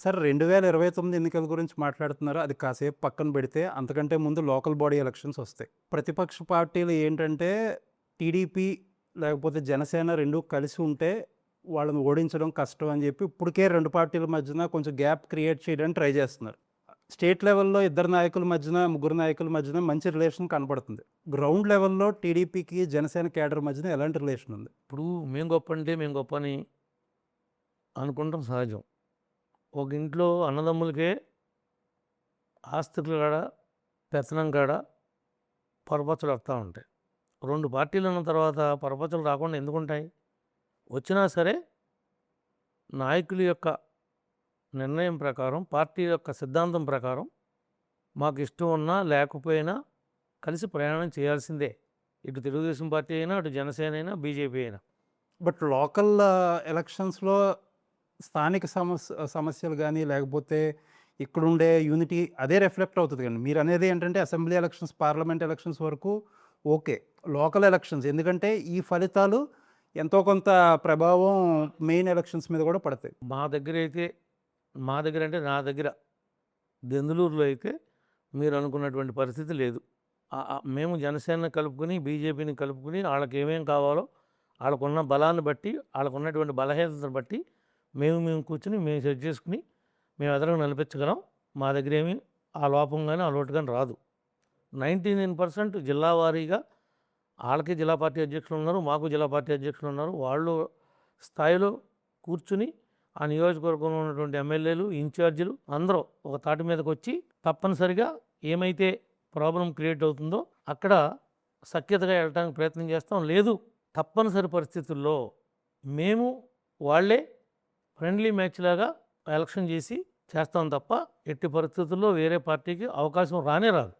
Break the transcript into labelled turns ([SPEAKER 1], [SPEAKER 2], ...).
[SPEAKER 1] Sir 2029 ఎన్నికల గురించి మాట్లాడుతున్నారు. అది కాసేపు పక్కన పెడితే అంతకంటే ముందు లోకల్ బాడీ ఎలక్షన్స్ వస్తాయి. ప్రతిపక్ష పార్టీలు ఏంటంటే టీడీపీ లేకపోతే జనసేన 2 కలిసి ఉంటే వాళ్ళని ఓడించడం కష్టం అని చెప్పి ఇప్పటికే 2 పార్టీల మధ్యన కొంచెం గ్యాప్ క్రియేట్ చేయడానికి ట్రై చేస్తున్నారు. స్టేట్ లెవెల్‌లో ఇద్దరు నాయకుల మధ్యన, ముగ్గురు నాయకుల మధ్యన మంచి రిలేషన్ కనపడుతుంది. గ్రౌండ్ లెవెల్‌లో టీడీపీకి, జనసేన క్యాడర్ మధ్యన ఎలాంటి రిలేషన్ ఉంది?
[SPEAKER 2] ఇప్పుడు మేము గొప్ప అంటే మేము గొప్ప అని అనుకుంటాం సహజం. ఒక ఇంట్లో అన్నదమ్ములకే ఆస్తుల కాడ, పెత్తనం కాడ పొరపచ్చులు వస్తూ ఉంటాయి. 2 పార్టీలు ఉన్న తర్వాత పొరపచ్చులు రాకుండా ఎందుకుంటాయి? వచ్చినా సరే నాయకుల యొక్క నిర్ణయం ప్రకారం, పార్టీ యొక్క సిద్ధాంతం ప్రకారం మాకు ఇష్టం ఉన్నా లేకపోయినా కలిసి ప్రయాణం చేయాల్సిందే. ఇటు తెలుగుదేశం పార్టీ అయినా, అటు జనసేన అయినా, బీజేపీ అయినా.
[SPEAKER 1] బట్ లోకల్ ఎలక్షన్స్‌లో స్థానిక సమస్యలు గానీ, లేకపోతే ఇక్కడుండే యూనిటీ అదే రిఫ్లెక్ట్ అవుతది కదండీ. మీరనేది ఏంటంటే అసెంబ్లీ ఎలక్షన్స్, పార్లమెంట్ ఎలక్షన్స్ వరకు ఓకే. లోకల్ ఎలక్షన్స్ ఎందుకంటే ఈ ఫలితాలు ఎంతో కొంత ప్రభావం మెయిన్ ఎలక్షన్స్ మీద కూడా పడతాయి.
[SPEAKER 2] మా దగ్గర అంటే నా దగ్గర దెందులూరులో అయితే మీరు అనుకున్నటువంటి పరిస్థితి లేదు. మేము జనసేనని కలుపుకొని, బీజేపీని కలుపుకొని వాళ్ళకి ఏమేం కావాలో వాళ్ళకున్న బలాన్ని బట్టి, వాళ్ళకున్నటువంటి బలహీనతను బట్టి మేము కూర్చొని మేము సెట్ చేసుకుని మేము ఎదురుగా నిలబెచ్చగలం. మా దగ్గర ఏమి ఆ లోపం కానీ ఆ లోటు కానీ రాదు. 99% జిల్లా వారీగా వాళ్ళకి జిల్లా పార్టీ అధ్యక్షులు ఉన్నారు, మాకు జిల్లా పార్టీ అధ్యక్షులు ఉన్నారు. వాళ్ళు స్థాయిలో కూర్చుని ఆ నియోజకవర్గంలో ఉన్నటువంటి ఎమ్మెల్యేలు, ఇన్ఛార్జీలు అందరూ ఒక తాటి మీదకి వచ్చి తప్పనిసరిగా ఏమైతే ప్రాబ్లం క్రియేట్ అవుతుందో అక్కడ సఖ్యతగా వెళ్ళడానికి ప్రయత్నం చేస్తాం. లేదు తప్పనిసరి పరిస్థితుల్లో మేము వాళ్ళే ఫ్రెండ్లీ మ్యాచ్ లాగా ఎలక్షన్ చేసి చేస్తాం తప్ప ఎట్టి పరిస్థితుల్లో వేరే పార్టీకి అవకాశం రానే రాదు.